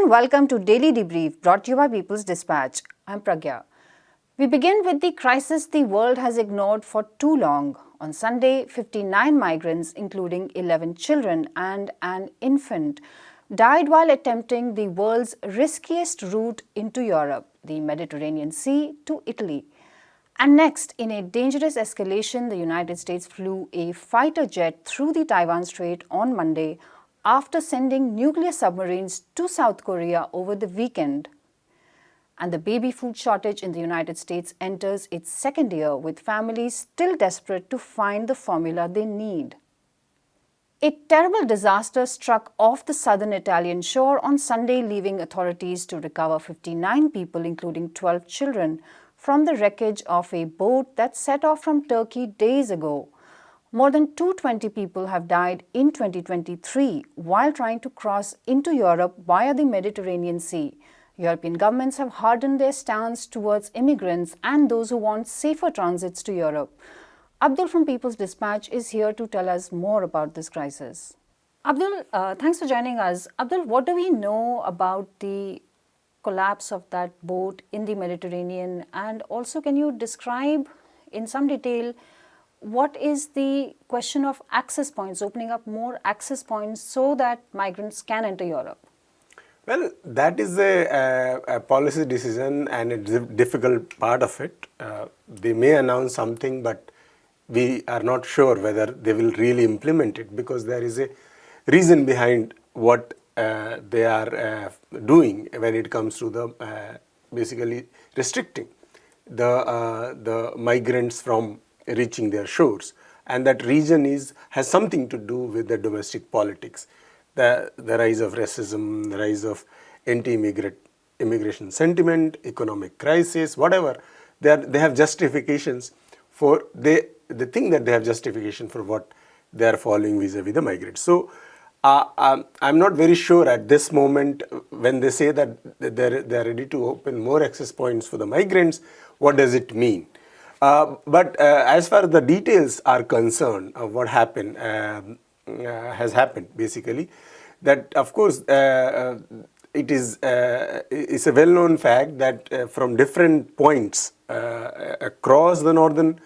and welcome to Daily Debrief brought to you by People's Dispatch. I'm Pragya. We begin with the crisis the world has ignored for too long. On Sunday, 59 migrants, including 11 children and an infant, died while attempting the world's riskiest route into Europe, the Mediterranean Sea to Italy. And next, in a dangerous escalation, the United States flew a fighter jet through the Taiwan Strait on Monday after sending nuclear submarines to South Korea over the weekend. And the baby food shortage in the United States enters its second year, with families still desperate to find the formula they need. A terrible disaster struck off the southern Italian shore on Sunday, leaving authorities to recover 59 people, including 12 children, from the wreckage of a boat that set off from Turkey days ago. More than 220 people have died in 2023 while trying to cross into Europe via the Mediterranean Sea. European governments have hardened their stance towards immigrants and those who want safer transits to Europe. Abdul from People's Dispatch is here to tell us more about this crisis. Abdul, thanks for joining us. Abdul, what do we know about the collapse of that boat in the Mediterranean? And also, can you describe in some detail what is the question of access points, opening up more access points so that migrants can enter Europe? Well, that is a policy decision and a difficult part of it. They may announce something, but we are not sure whether they will really implement it, because there is a reason behind what they are doing when it comes to the basically restricting the migrants from reaching their shores, and that region has something to do with the domestic politics, the rise of racism, the rise of immigration sentiment, economic crisis, whatever. They have justifications for they think that they have justification for what they are following vis-a-vis the migrants. So I'm not very sure at this moment when they say that they are ready to open more access points for the migrants. What does it mean? But as far as the details are concerned of what happened, has happened basically, that of course it's a well-known fact that from different points across the northern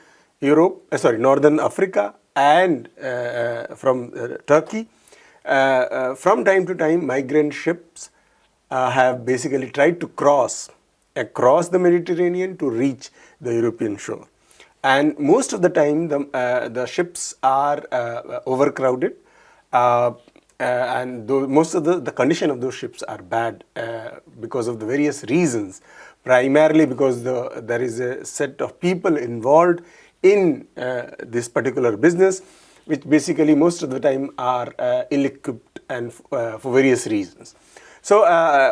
Africa and from Turkey, from time to time migrant ships have basically tried to cross across the Mediterranean to reach the European shore. And most of the time the ships are overcrowded, and most of the condition of those ships are bad because of the various reasons, primarily because there is a set of people involved in this particular business, which basically most of the time are ill-equipped and for various reasons. So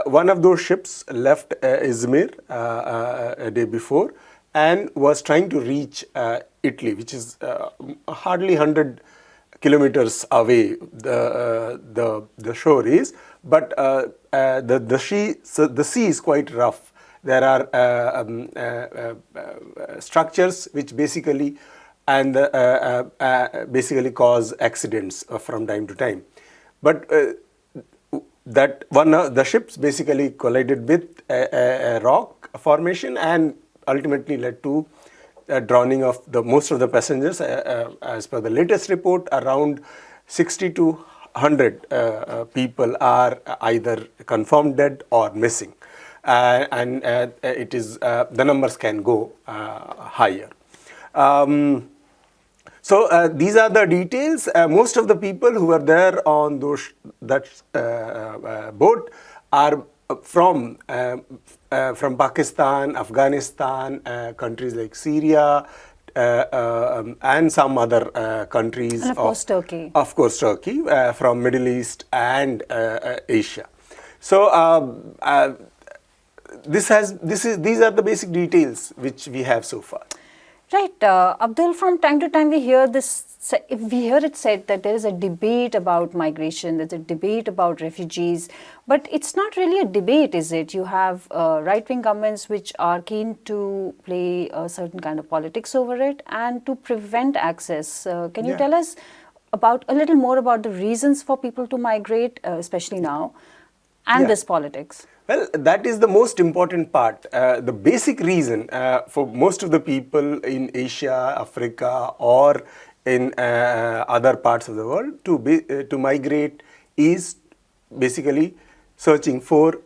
one of those ships left Izmir a day before and was trying to reach Italy, which is hardly 100 kilometers away the shore is, but the sea is quite rough. There are structures which basically basically cause accidents from time to time. But that one the ships basically collided with a rock formation and ultimately led to drowning of most of the passengers. As per the latest report, around 60 to 100 people are either confirmed dead or missing, and it is the numbers can go higher. So these are the details. Most of the people who were there on that boat are from Pakistan, Afghanistan, countries like Syria, and some other countries. And of course Turkey. Of course Turkey, from Middle East and Asia. So these are the basic details which we have so far. Right, Abdul, from time to time we hear it said that there is a debate about migration, there's a debate about refugees, but it's not really a debate, is it? You have right-wing governments which are keen to play a certain kind of politics over it and to prevent access. Can you tell us a little more about the reasons for people to migrate, especially now? and Yeah. this politics? Well, that is the most important part. The basic reason for most of the people in Asia, Africa, or in other parts of the world to migrate is basically searching for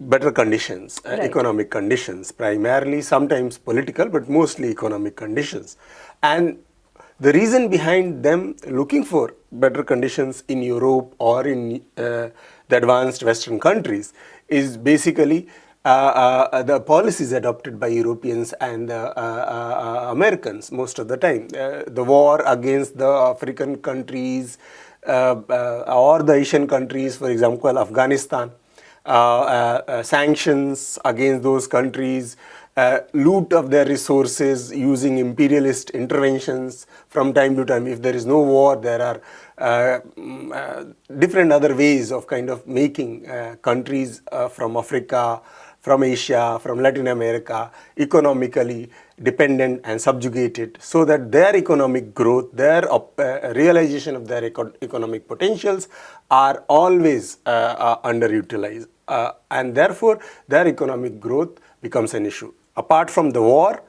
better conditions, Right. economic conditions, primarily, sometimes political, but mostly economic conditions. And the reason behind them looking for better conditions in Europe or in the advanced Western countries is basically the policies adopted by Europeans and Americans most of the time. The war against the African countries or the Asian countries, for example, Afghanistan, sanctions against those countries, loot of their resources using imperialist interventions from time to time. If there is no war, there are different other ways of kind of making countries from Africa, from Asia, from Latin America, economically dependent and subjugated, so that their economic growth, their realization of their economic potentials are always underutilized. And therefore, their economic growth becomes an issue. Apart from the war,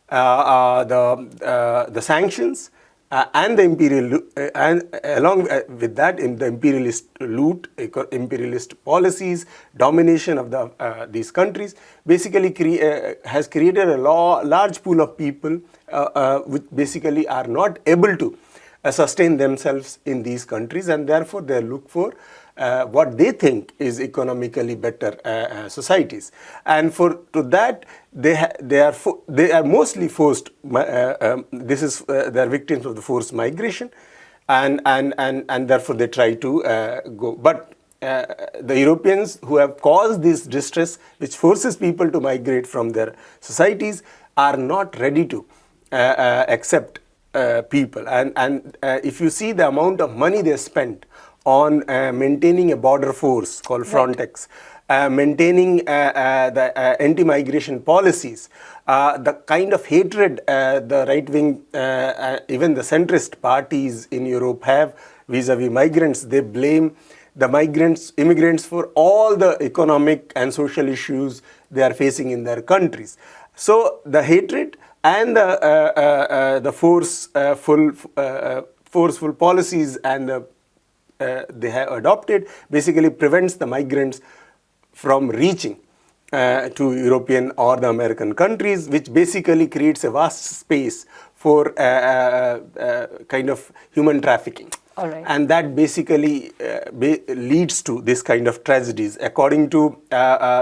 the sanctions, and the and along with that, in the imperialist loot, imperialist policies, domination of these countries, basically has created a large pool of people which basically are not able to sustain themselves in these countries, and therefore they look for what they think is economically better societies, and for to that they are mostly forced. This is they are victims of the forced migration, and therefore they try to go. But the Europeans who have caused this distress, which forces people to migrate from their societies, are not ready to accept people. And if you see the amount of money they spent on maintaining a border force called Right. Frontex, maintaining the anti-migration policies, the kind of hatred the right-wing, even the centrist parties in Europe have vis-a-vis migrants. They blame the immigrants for all the economic and social issues they are facing in their countries. So the hatred and the forceful policies and they have adopted basically prevents the migrants from reaching to European or the American countries, which basically creates a vast space for kind of human trafficking. All right. And that basically leads to this kind of tragedies. According to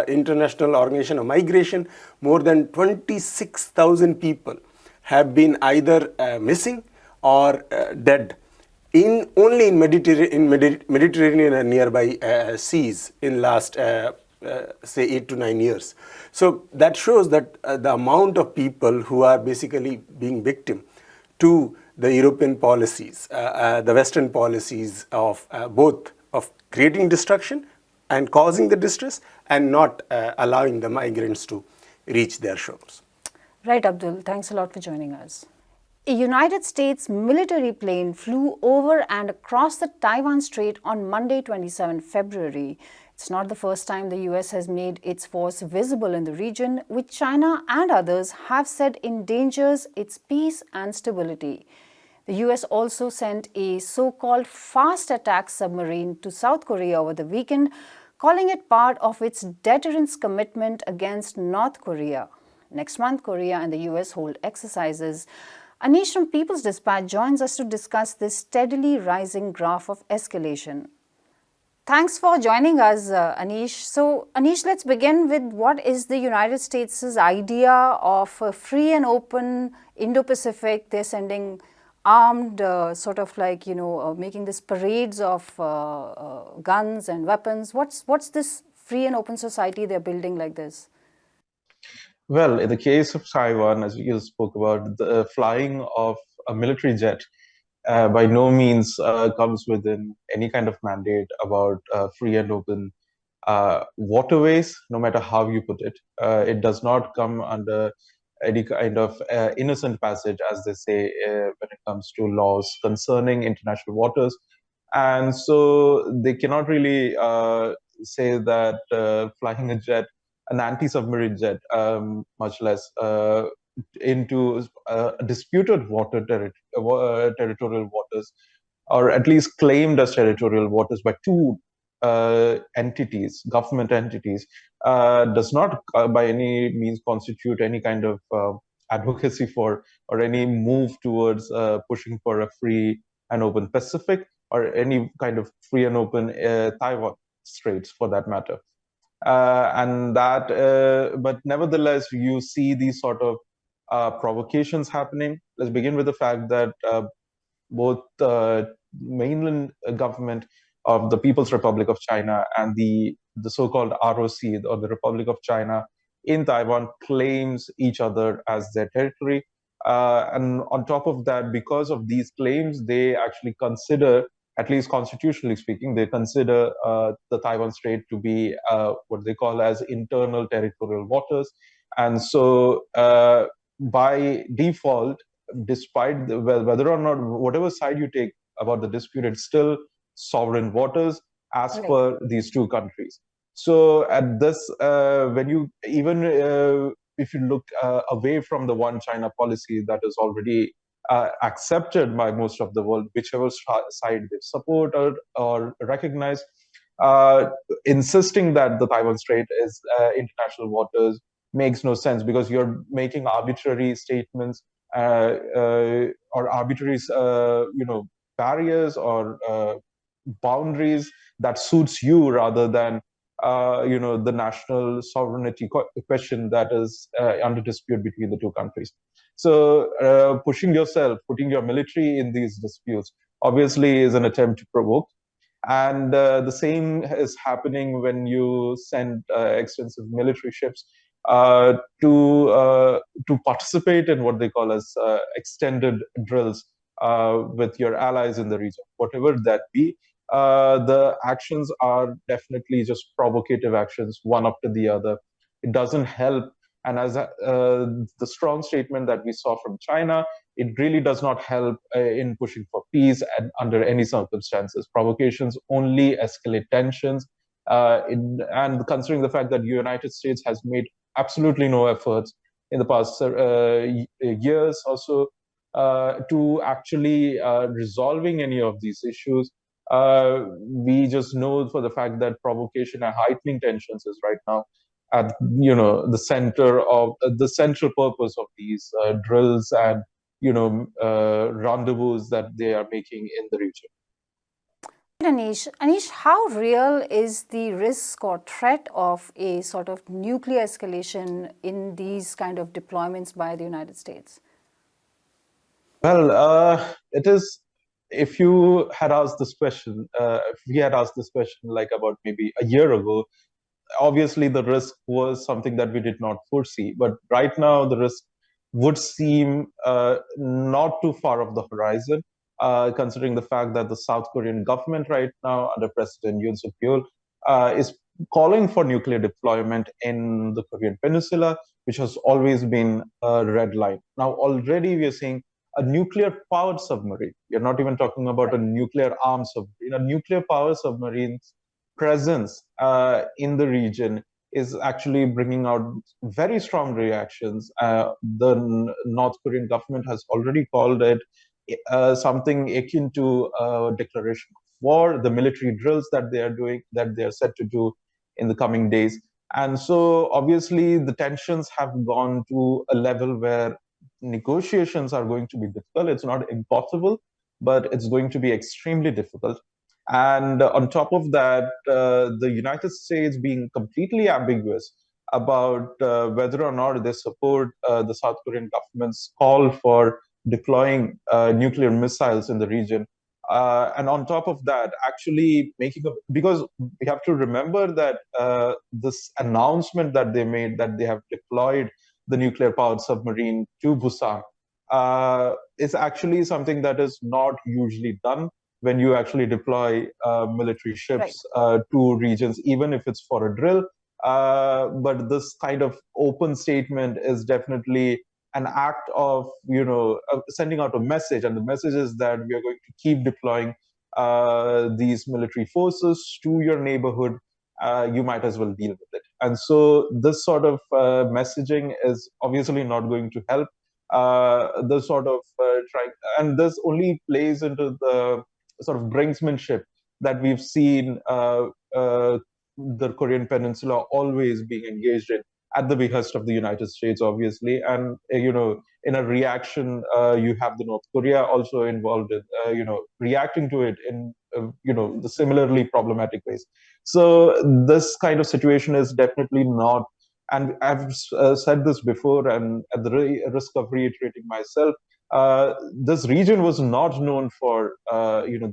International Organization of Migration, more than 26,000 people have been either missing or dead in only in Mediterranean and nearby seas in last say 8 to 9 years. So that shows that the amount of people who are basically being victim to the European policies, the Western policies of both of creating destruction and causing the distress, and not allowing the migrants to reach their shores. Right, Abdul. Thanks a lot for joining us. A United States military plane flew over and across the Taiwan Strait on Monday, 27 February. It's not the first time the US has made its force visible in the region, which China and others have said endangers its peace and stability. The US also sent a so-called fast attack submarine to South Korea over the weekend, calling it part of its deterrence commitment against North Korea. Next month, Korea and the US hold exercises. Anish from People's Dispatch joins us to discuss this steadily rising graph of escalation. Thanks for joining us, Anish. So, Anish, let's begin with what is the United States' idea of a free and open Indo-Pacific. They're sending armed, sort of like, making these parades of guns and weapons. What's this free and open society they're building like this? Well, in the case of Taiwan, as you spoke about, the flying of a military jet by no means comes within any kind of mandate about free and open waterways, no matter how you put it. It does not come under any kind of innocent passage, as they say, when it comes to laws concerning international waters. And so they cannot really say that flying a jet, an anti-submarine jet, much less into disputed territorial waters, or at least claimed as territorial waters by two entities, government entities, does not by any means constitute any kind of advocacy for or any move towards pushing for a free and open Pacific or any kind of free and open Taiwan Straits for that matter. But nevertheless, you see these sort of provocations happening. Let's begin with the fact that both mainland government of the People's Republic of China and the so-called ROC, or the Republic of China in Taiwan, claims each other as their territory. And on top of that, because of these claims, they actually consider, at least constitutionally speaking, they consider the Taiwan Strait to be what they call as internal territorial waters. And so by default, despite whether or not, whatever side you take about the dispute, it's still sovereign waters as Right. per these two countries. So at this, when you even if you look away from the one China policy that is already accepted by most of the world, whichever side they support or recognize, uh, insisting that the Taiwan Strait is international waters makes no sense, because you're making arbitrary statements or arbitrary, barriers or boundaries that suits you rather than the national sovereignty question that is under dispute between the two countries. So putting your military in these disputes obviously is an attempt to provoke. And the same is happening when you send extensive military ships uh, to to participate in what they call as extended drills with your allies in the region, whatever that be. The actions are definitely just provocative actions, one after the other. It doesn't help. And as the strong statement that we saw from China, it really does not help in pushing for peace under any circumstances. Provocations only escalate tensions. And considering the fact that the United States has made absolutely no efforts in the past years or so to actually resolving any of these issues, we just know for the fact that provocation and heightening tensions is right now at the center of the central purpose of these drills and rendezvous that they are making in the region. Anish, how real is the risk or threat of a sort of nuclear escalation in these kind of deployments by the United States? Well, it is. If you had asked this question, if we had asked this question like about maybe a year ago, obviously the risk was something that we did not foresee. But right now, the risk would seem not too far off the horizon, considering the fact that the South Korean government right now, under President Yoon Suk Yeol, is calling for nuclear deployment in the Korean Peninsula, which has always been a red line. Now, already we are seeing a nuclear-powered submarine. You're not even talking about a nuclear-armed submarine. A nuclear-powered submarine's presence in the region is actually bringing out very strong reactions. The North Korean government has already called it something akin to a declaration of war, the military drills that they are doing, that they are set to do in the coming days. And so obviously the tensions have gone to a level where negotiations are going to be difficult. It's not impossible, but it's going to be extremely difficult. And on top of that, the United States being completely ambiguous about whether or not they support the South Korean government's call for deploying nuclear missiles in the region. And on top of that, actually making a, because we have to remember that this announcement that they made that they have deployed the nuclear powered submarine to Busan is actually something that is not usually done when you actually deploy military ships to regions, even if it's for a drill. But this kind of open statement is definitely an act of sending out a message, and the message is that we are going to keep deploying these military forces to your neighborhood, you might as well deal with it. And so this sort of messaging is obviously not going to help. The sort of and this only plays into the sort of brinksmanship that we've seen the Korean Peninsula always being engaged in at the behest of the United States, obviously. And, in a reaction, you have the North Korea also involved in, reacting to it in, the similarly problematic ways. So this kind of situation is definitely not, and I've said this before, and at the risk of reiterating myself, this region was not known for,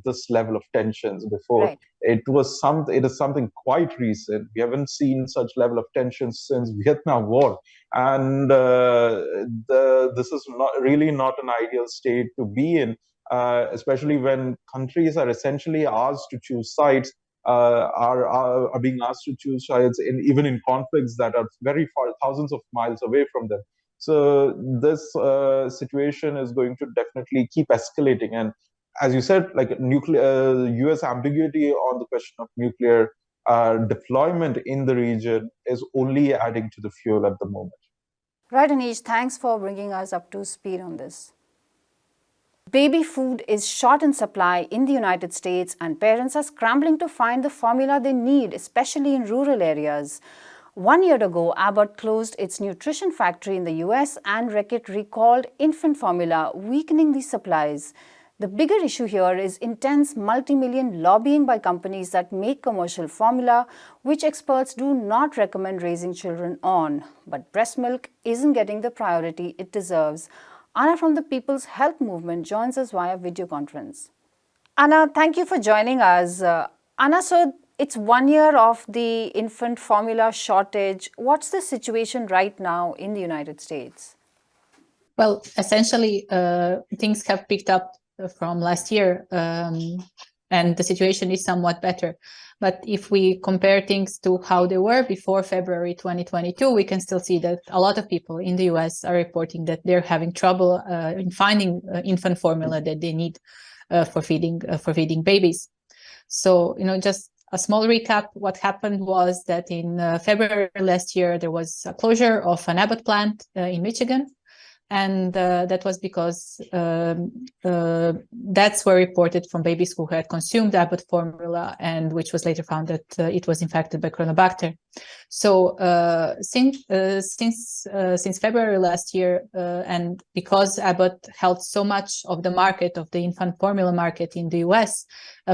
this level of tensions before. Right. It is something quite recent. We haven't seen such level of tensions since Vietnam War, and this is not an ideal state to be in, especially when countries are essentially asked to choose sides, are being asked to choose sides even in conflicts that are very far, thousands of miles away from them. So this situation is going to definitely keep escalating. And as you said, like nuclear, U.S. ambiguity on the question of nuclear deployment in the region is only adding to the fuel at the moment. Right, Anish, thanks for bringing us up to speed on this. Baby food is short in supply in the United States, and parents are scrambling to find the formula they need, especially in rural areas. 1 year ago, Abbott closed its nutrition factory in the US and Reckitt recalled infant formula, weakening the supplies. The bigger issue here is intense multi-million lobbying by companies that make commercial formula, which experts do not recommend raising children on. But breast milk isn't getting the priority it deserves. Anna from the People's Health Movement joins us via video conference. Anna, thank you for joining us. Anna, so it's 1 year of the infant formula shortage. What's the situation right now in the United States? Well, essentially, things have picked up from last year, and the situation is somewhat better. But if we compare things to how they were before February 2022, we can still see that a lot of people in the US are reporting that they're having trouble in finding infant formula that they need for feeding babies. So, just a small recap. What happened was that in February last year, there was a closure of an Abbott plant in Michigan. And that was because that's were reported from babies who had consumed Abbott formula, and which was later found that it was infected by Chronobacter. So since February last year, and because Abbott held so much of the market, of the infant formula market in the US,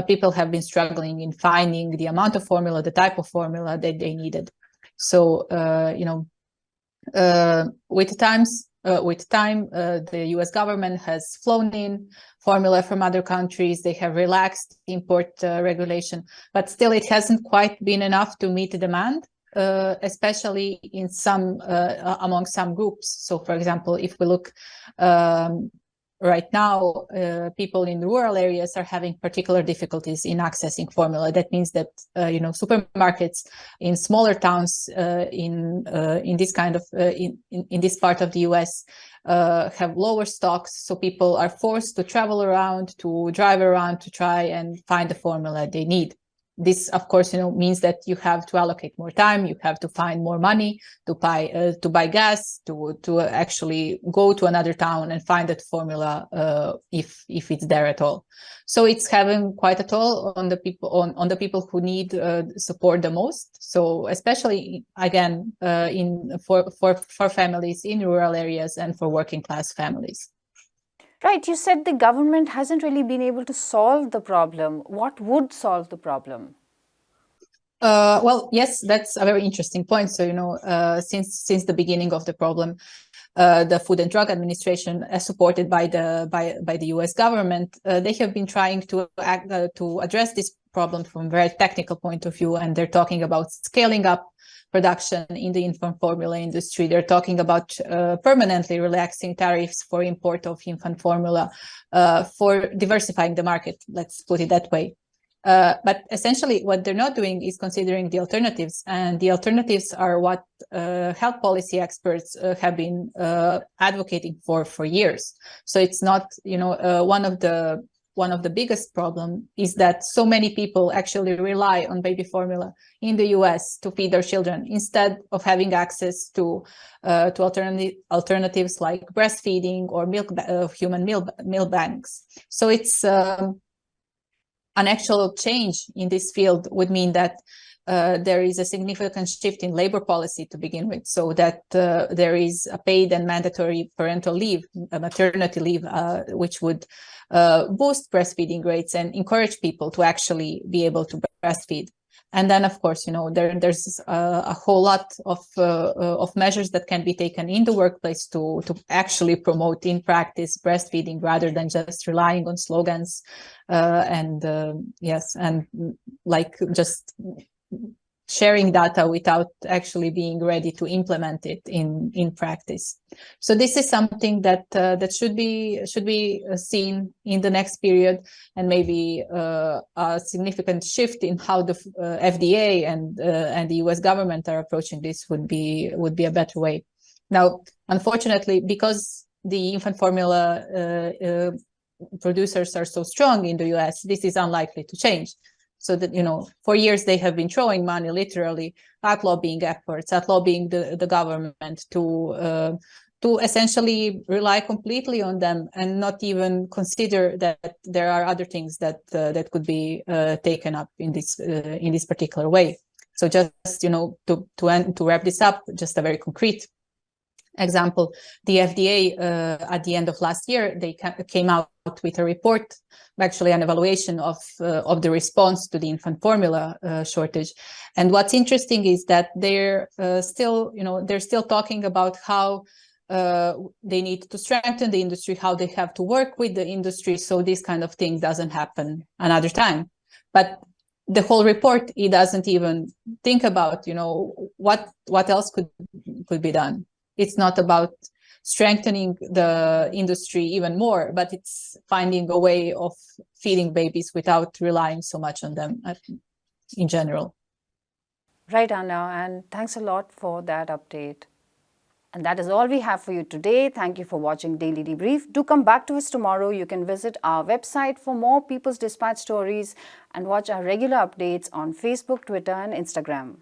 people have been struggling in finding the amount of formula, the type of formula that they needed. So with time, the US government has flown in formula from other countries. They have relaxed import regulation, but still it hasn't quite been enough to meet the demand, especially in among some groups. So, for example, if we look right now, people in rural areas are having particular difficulties in accessing formula. That means that supermarkets in smaller towns in this kind of in this part of the US have lower stocks, so people are forced to travel around, to drive around to try and find the formula they need. This, of course, means that you have to allocate more time, you have to find more money to buy gas, to actually go to another town and find that formula if it's there at all. So it's having quite a toll on the people on the people who need support the most. So especially again for families in rural areas and for working class families. Right, you said the government hasn't really been able to solve the problem. What would solve the problem? Well, yes, that's a very interesting point. So, since the beginning of the problem, the Food and Drug Administration, supported by the U.S. government, they have been trying to address this problem from a very technical point of view, and they're talking about scaling up production in the infant formula industry. They're talking about permanently relaxing tariffs for import of infant formula, for diversifying the market, let's put it that way. But essentially what they're not doing is considering the alternatives, and the alternatives are what health policy experts have been advocating for years. So it's not, one of the one of the biggest problem is that so many people actually rely on baby formula in the US to feed their children instead of having access to alternatives like breastfeeding or human meal banks. So it's an actual change in this field would mean that there is a significant shift in labor policy to begin with, so that there is a paid and mandatory parental leave, a maternity leave, which would boost breastfeeding rates and encourage people to actually be able to breastfeed. And then, of course, there's a whole lot of measures that can be taken in the workplace to actually promote in practice breastfeeding rather than just relying on slogans and like just sharing data without actually being ready to implement it in practice. So this is something that that should be seen in the next period, and maybe a significant shift in how the FDA and the US government are approaching this would be a better way. Now, unfortunately, because the infant formula producers are so strong in the US, this is unlikely to change. So that, for years they have been throwing money literally at lobbying efforts, at lobbying the government to essentially rely completely on them and not even consider that there are other things that could be taken up in this particular way. So just to wrap this up, just a very concrete example, the FDA at the end of last year, they came out with a report, actually an evaluation of the response to the infant formula shortage. And what's interesting is that they're still talking about how they need to strengthen the industry, how they have to work with the industry so this kind of thing doesn't happen another time. But the whole report, it doesn't even think about what else could be done. It's not about strengthening the industry even more, but it's finding a way of feeding babies without relying so much on them in general. Right, Anna, and thanks a lot for that update. And that is all we have for you today. Thank you for watching Daily Debrief. Do come back to us tomorrow. You can visit our website for more People's Dispatch stories and watch our regular updates on Facebook, Twitter, and Instagram.